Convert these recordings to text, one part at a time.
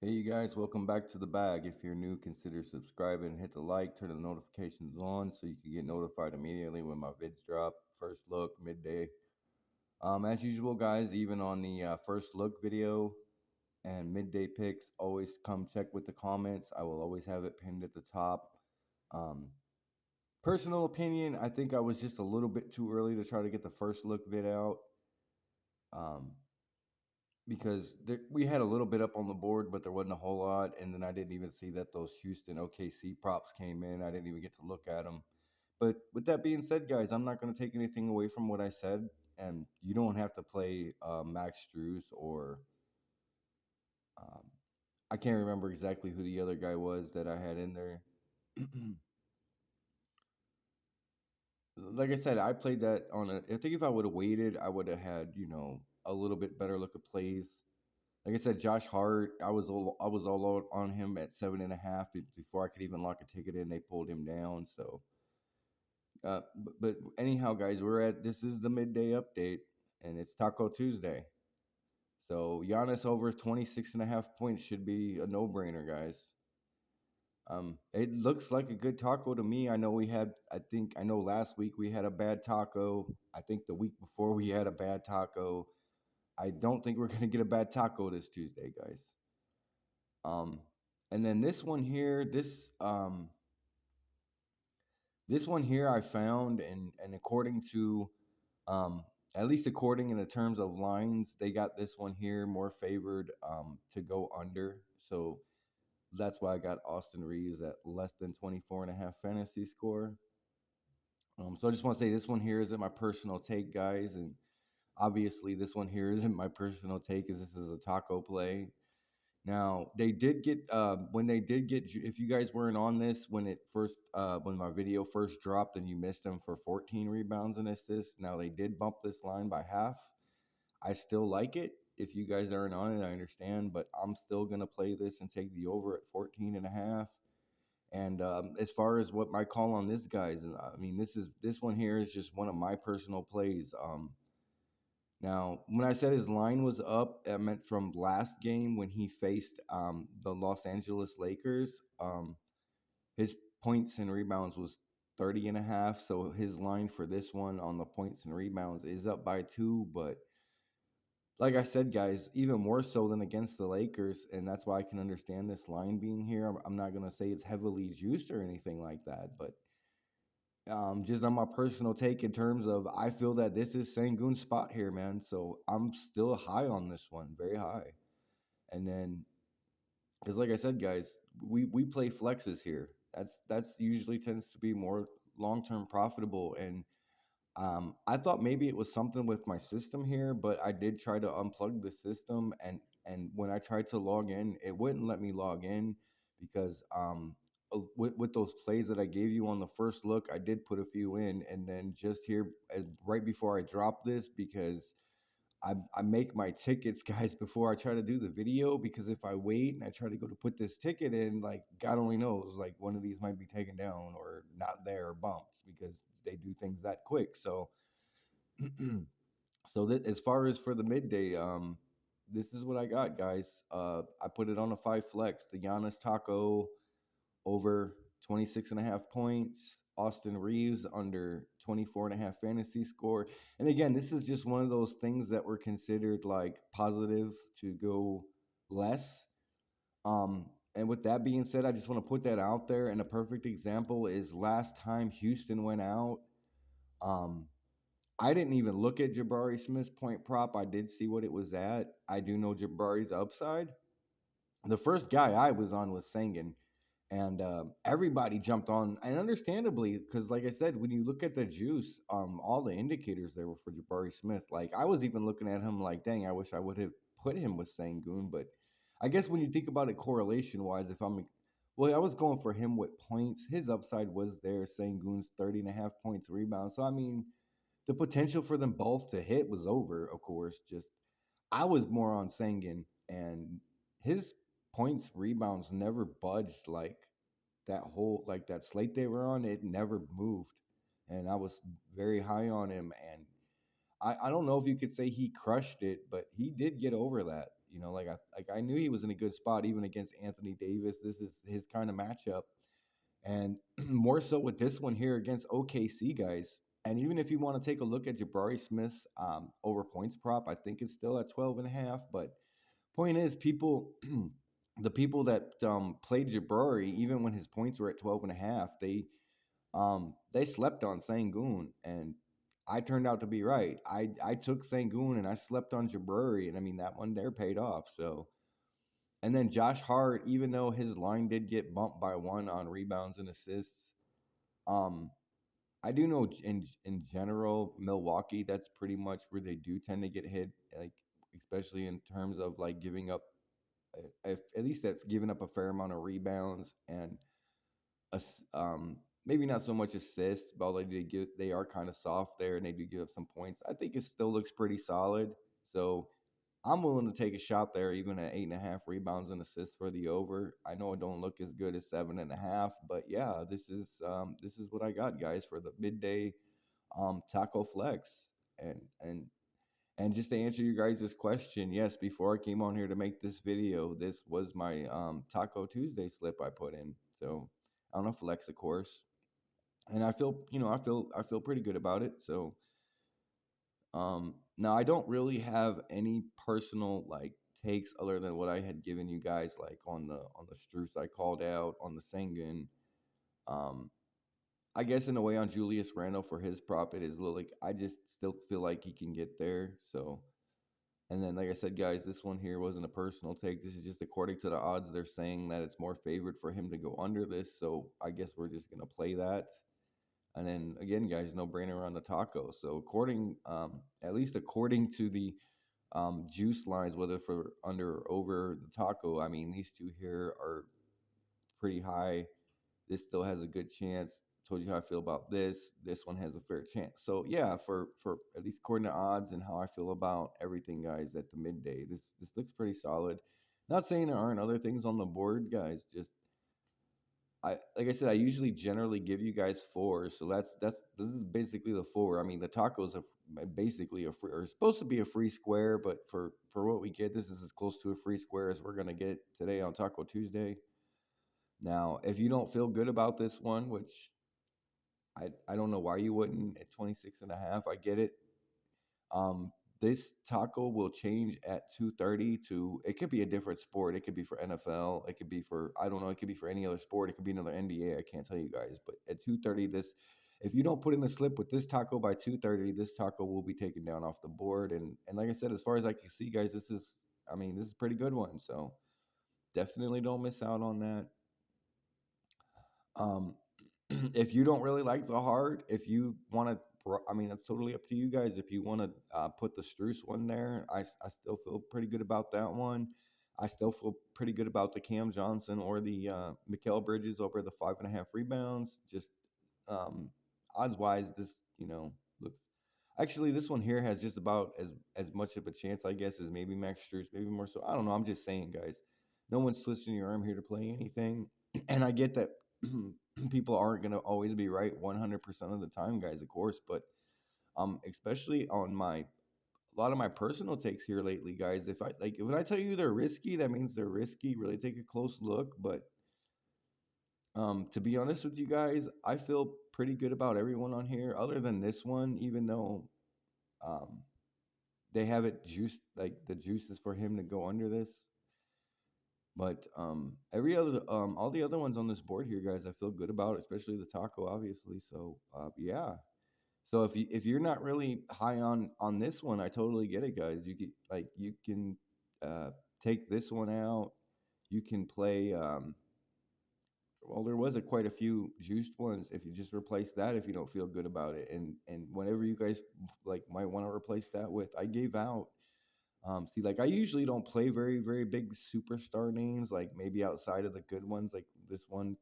Hey, you guys, welcome back to the bag. If you're new, consider subscribing, hit the like, turn the notifications on so you can get notified immediately when my vids drop. First look, midday. As usual, guys, even on the first look video and midday picks, always come check with the comments. I will always have it pinned at the top. Um, Personal opinion, I think I was just a little bit too early to try to get the first look vid out. Um, because we had a little bit up on the board, but there wasn't a whole lot. And then I didn't even see that those Houston OKC props came in. I didn't even get to look at them. But with that being said, guys, I'm not going to take anything away from what I said. And you don't have to play Max Strus or um, I can't remember exactly who the other guy was that I had in there. Like I said, I played that on a. I think if I would have waited, I would have had a little bit better look at plays. Like I said, Josh Hart, I was all on him at 7.5 before I could even lock a ticket in. They pulled him down. So, but anyhow, guys, this is the midday update, and it's Taco Tuesday. So Giannis over 26.5 points should be a no brainer, guys. It looks like a good taco to me. I know last week we had a bad taco. I think the week before we had a bad taco. I don't think we're gonna get a bad taco this Tuesday, guys. Um, and then this one here I found, and according to um, at least according in the terms of lines, they got this one here more favored to go under. So that's why I got Austin Reeves at less than 24.5 fantasy score. So I just want to say this one here isn't my personal take, guys, and obviously this one here isn't my personal take, as this is a taco play. Now they did get when they did get. If you guys weren't on this when my video first dropped and you missed them for 14 rebounds and assists. Now they did bump this line by half. I still like it. If you guys aren't on it, I understand, but I'm still gonna play this and take the over at 14 and a half. And as far as what my call on this, guys, I mean this one here is just one of my personal plays. Now, when I said his line was up, I meant from last game when he faced the Los Angeles Lakers. His points and rebounds was 30 and a half. So his line for this one on the points and rebounds is up by 2. But like I said, guys, even more so than against the Lakers. And that's why I can understand this line being here. I'm not going to say it's heavily juiced or anything like that. But just on my personal take in terms of I feel that this is Sengun's spot here, man. So I'm still high on this one, very high. And then, because like I said, guys, we play flexes here. That's usually tends to be more long term profitable. And I thought maybe it was something with my system here, but I did try to unplug the system, and when I tried to log in, it wouldn't let me log in because with those plays that I gave you on the first look, I did put a few in, and then just here right before I dropped this because I make my tickets, guys, before I try to do the video because if I wait and I try to go to put this ticket in, like God only knows, like one of these might be taken down or not there or bumped because they do things that quick. So, so that as far as for the midday, this is what I got, guys. I put it on a 5 flex, the Giannis Taco over 26.5 points. Austin Reeves under 24.5 fantasy score. And again, this is just one of those things that were considered like positive to go less. And with that being said, I just want to put that out there. And a perfect example is last time Houston went out. Um, I didn't even look at Jabari Smith's point prop. I did see what it was at. I do know Jabari's upside. The first guy I was on was Sengun, and everybody jumped on, and understandably, because like I said, when you look at the juice, all the indicators there were for Jabari Smith. Like I was even looking at him like, dang, I wish I would have put him with Sangoon. But I guess when you think about it correlation wise, well, I was going for him with points. His upside was there. Sangoon's 30.5 points rebound. So I mean, the potential for them both to hit was over. Of course, just I was more on Sangun, and his points rebounds never budged like that slate they were on, it never moved. And I was very high on him. And I don't know if you could say he crushed it, but he did get over that. I knew he was in a good spot even against Anthony Davis. This is his kind of matchup, and more so with this one here against OKC guys. And even if you want to take a look at Jabari Smith's over points prop, I think it's still at 12 and a half. But point is, people, the people that played Jabari, even when his points were at 12 and a half, they slept on Sangoon, and I turned out to be right. I took Sangoon and I slept on Jabari, and I mean that one there paid off. So, and then Josh Hart, even though his line did get bumped by one on rebounds and assists, um, I do know in general Milwaukee, that's pretty much where they do tend to get hit, like especially in terms of like giving up, if, at least that's giving up a fair amount of rebounds and maybe not so much assists, but they are kind of soft there and they do give up some points. I think it still looks pretty solid. So I'm willing to take a shot there, even at 8.5 rebounds and assists for the over. I know it don't look as good as 7.5, but yeah, this is what I got, guys, for the midday taco flex. And and and just to answer you guys' question, yes, before I came on here to make this video, this was my Taco Tuesday slip I put in. So on a flex, of course, and I feel pretty good about it. So now I don't really have any personal like takes other than what I had given you guys, like on the Struce I called out on the Sengun. Um, I guess in a way on Julius Randle for his prop, it is a little like I just still feel like he can get there. So, and then like I said, guys, this one here wasn't a personal take. This is just according to the odds. They're saying that it's more favored for him to go under this. So I guess we're just gonna play that. And then again, guys, no brainer on the taco. So at least according to the juice lines, whether for under or over the taco, I mean, these two here are pretty high. This still has a good chance. Told you how I feel about this. This one has a fair chance. So yeah, for at least according to odds and how I feel about everything, guys, at the midday, this looks pretty solid. Not saying there aren't other things on the board, guys. Just I like I said, I usually generally give you guys four, so that's this is basically the four. I mean, the tacos are basically a free, or supposed to be a free square, but for what we get, this is as close to a free square as we're gonna get today on Taco Tuesday. Now, if you don't feel good about this one, which I don't know why you wouldn't at 26 and a half, I get it. Um, this taco will change at 2:30 to it could be a different sport. It could be for NFL. It could be for I don't know. It could be for any other sport. It could be another NBA. I can't tell you guys. But at 2:30, this if you don't put in the slip with this taco by 2:30, this taco will be taken down off the board. And like I said, as far as I can see, guys, this is a pretty good one. So definitely don't miss out on that. Um, if you don't really like the hard, if you want to, I mean, it's totally up to you guys. If you want to put the Struce one there, I still feel pretty good about that one. I still feel pretty good about the Cam Johnson or the Mikal Bridges over the 5.5 rebounds. Just um, odds wise, looks actually this one here has just about as much of a chance, I guess, as maybe Max Struce, maybe more so. I don't know. I'm just saying, guys. No one's twisting your arm here to play anything, and I get that people aren't going to always be right 100% of the time, guys, of course, but especially on my a lot of my personal takes here lately, guys, if I tell you they're risky, that means they're risky. Really take a close look. But to be honest with you guys, I feel pretty good about everyone on here other than this one, even though um they have it juiced, like the juice is for him to go under this. But every other all the other ones on this board here, guys, I feel good about, especially the taco, obviously. So yeah. So if you're not really high on this one, I totally get it, guys. You can uh, take this one out. You can play. Well, there was quite a few juiced ones. If you just replace that, if you don't feel good about it, and whenever you guys like might want to replace that with, I gave out. See, like I usually don't play very, very big superstar names, like maybe outside of the good ones, like this one,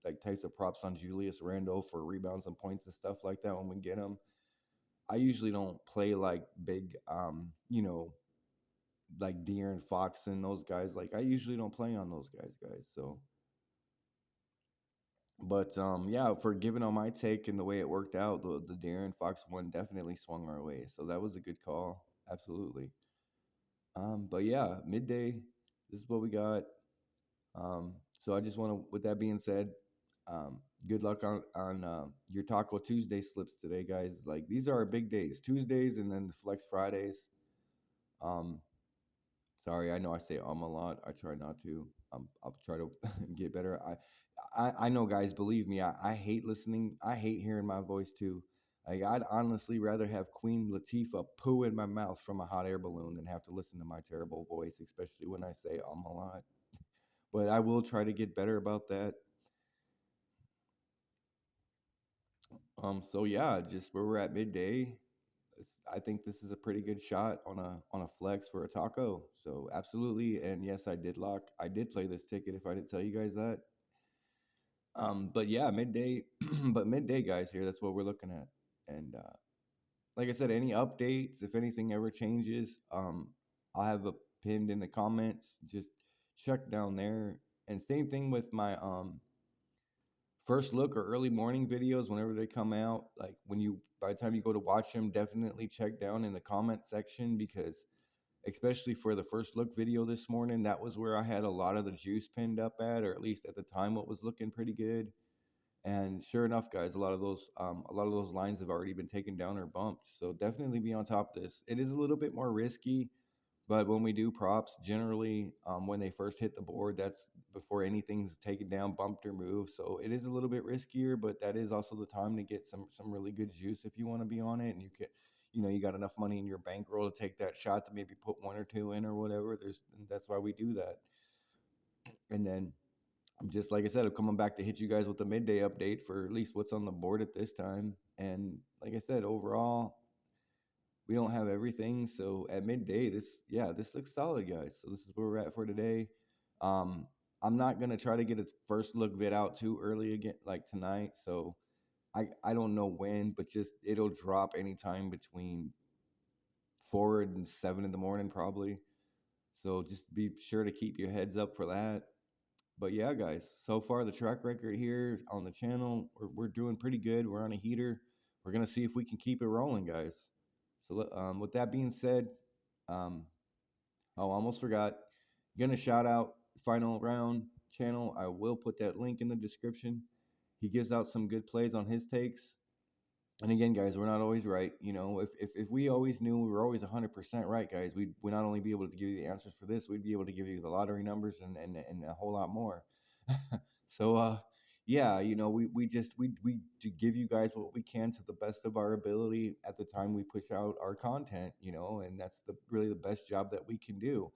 like types of props on Julius Randle for rebounds and points and stuff like that when we get them. I usually don't play like big, like De'Aaron Fox and those guys. Like I usually don't play on those guys. So, but yeah, for giving on my take and the way it worked out, the De'Aaron Fox one definitely swung our way. So that was a good call. Absolutely. But yeah, midday. This is what we got. Um, so I just want to, with that being said, um, good luck on your Taco Tuesday slips today, guys. Like these are our big days, Tuesdays, and then the Flex Fridays. Um, Sorry, I know I say a lot. I try not to. I'll try to get better. I know, guys. Believe me, I hate listening. I hate hearing my voice too. Like I'd honestly rather have Queen Latifah poo in my mouth from a hot air balloon than have to listen to my terrible voice, especially when I say a lot. But I will try to get better about that. So yeah, just where we're at midday, I think this is a pretty good shot on a flex for a taco. So absolutely, and yes, I did play this ticket. If I didn't tell you guys that, but yeah, midday, but midday guys here. That's what we're looking at. And like I said, any updates, if anything ever changes, I'll have a pinned in the comments. Just check down there. And same thing with my first look or early morning videos whenever they come out. Like when you by the time you go to watch them, definitely check down in the comment section because especially for the first look video this morning, that was where I had a lot of the juice pinned up at, or at least at the time it was looking pretty good. And sure enough, guys, a lot of those lines have already been taken down or bumped. So definitely be on top of this. It is a little bit more risky, but when we do props, generally, when they first hit the board, that's before anything's taken down, bumped, or moved. So it is a little bit riskier, but that is also the time to get some really good juice if you want to be on it, and you can, you got enough money in your bankroll to take that shot to maybe put one or two in or whatever. That's why we do that. And then just like I said, I'm coming back to hit you guys with the midday update for at least what's on the board at this time. And like I said, overall, we don't have everything. So at midday, this looks solid, guys. So this is where we're at for today. Um, I'm not gonna try to get a first look vid out too early again, like tonight. So I don't know when, but just it'll drop anytime between 4 and 7 in the morning, probably. So just be sure to keep your heads up for that. But yeah, guys, so far the track record here on the channel, we're doing pretty good. We're on a heater. We're gonna see if we can keep it rolling, guys. So with that being said, um, oh, almost forgot. Gonna shout out Final Round channel. I will put that link in the description. He gives out some good plays on his takes. And again, guys, we're not always right. If we always knew we were always 100% right, guys, we'd not only be able to give you the answers for this, we'd be able to give you the lottery numbers and a whole lot more. So, yeah, we to give you guys what we can to the best of our ability at the time we push out our content, and that's really the best job that we can do.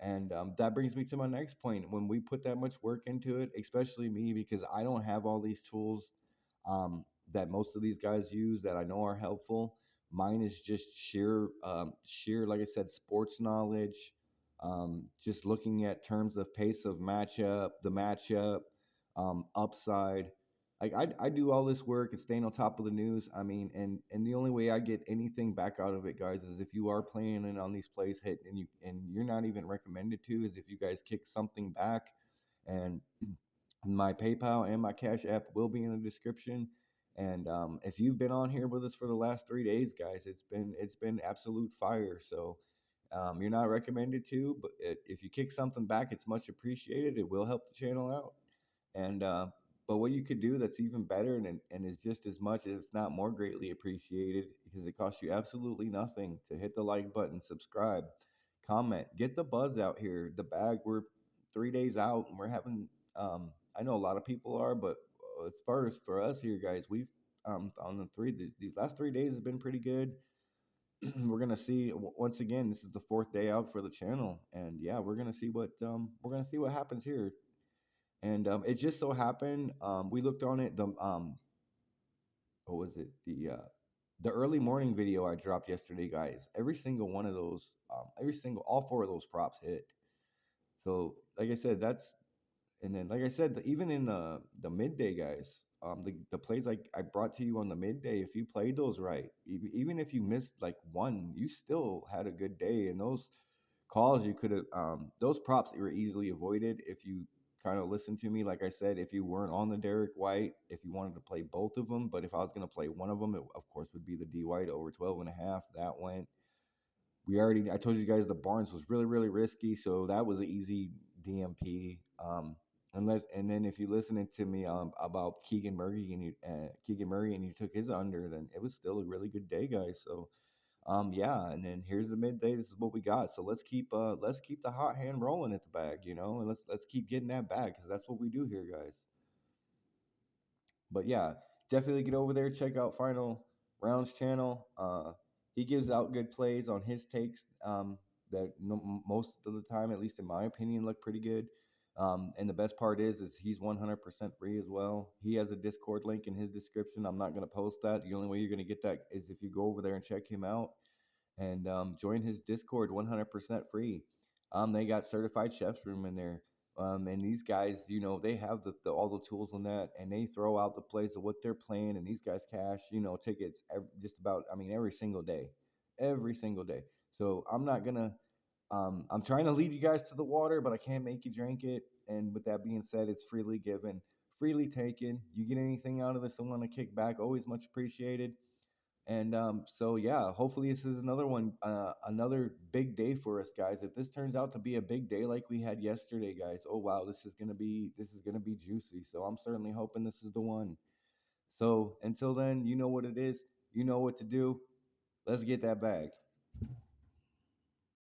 And that brings me to my next point. When we put that much work into it, especially me, because I don't have all these tools um, that most of these guys use that I know are helpful. Mine is just sheer, like I said, sports knowledge. Just looking at terms of pace of the matchup, upside. Like I do all this work and staying on top of the news. I mean, and the only way I get anything back out of it, guys, is if you are playing in on these plays hit and you're not even recommended to, is if you guys kick something back. And my PayPal and my Cash App will be in the description. And if you've been on here with us for the last 3 days, guys, it's been absolute fire. So you're not recommended to, but if you kick something back, it's much appreciated. It will help the channel out. And but what you could do that's even better and is just as much, if not more greatly appreciated, because it costs you absolutely nothing to hit the like button, subscribe, comment, get the buzz out here. The bag, we're 3 days out and we're having I know a lot of people are, but as far as for us here, guys, we've on these last 3 days has been pretty good. We're gonna see once again. This is the fourth day out for the channel, and yeah, we're gonna see what happens here. And it just so happened we looked on it. What was it? The early morning video I dropped yesterday, guys. Every single one of those, all four of those props hit. So like I said, that's and then like I said, even in the midday, guys, the plays I brought to you on the midday, if you played those right, even if you missed like one, you still had a good day. And those calls you could have those props were easily avoided if you kind of listened to me. Like I said, if you weren't on the Derek White, if you wanted to play both of them, but if I was going to play one of them, it of course would be the D White over 12 and a half. That went. I told you guys the Barnes was really, really risky, so that was an easy DMP. And then if you listening to me about Keegan Murray and you took his under, then it was still a really good day, guys. So yeah, and then here's the midday. This is what we got. So let's keep the hot hand rolling at the bag, and let's keep getting that bag because that's what we do here, guys. But yeah, definitely get over there, check out Final Rounds channel. He gives out good plays on his takes that most of the time, at least in my opinion, look pretty good. And the best part is he's 100% free as well. He has a Discord link in his description. I'm not going to post that. The only way you're going to get that is if you go over there and check him out and join his Discord 100% free. They got certified chefs room in there. And these guys, they have all the tools on that, and they throw out the plays of what they're playing, and these guys cash, tickets just about, I mean, every single day. So I'm not gonna, I'm trying to lead you guys to the water, but I can't make you drink it. And with that being said, it's freely given, freely taken. You get anything out of this, I want to kick back. Always much appreciated. And so yeah, hopefully this is another big day for us, guys. If this turns out to be a big day like we had yesterday, guys, oh wow, this is gonna be juicy. So I'm certainly hoping this is the one. So until then, you know what it is, you know what to do. Let's get that bag.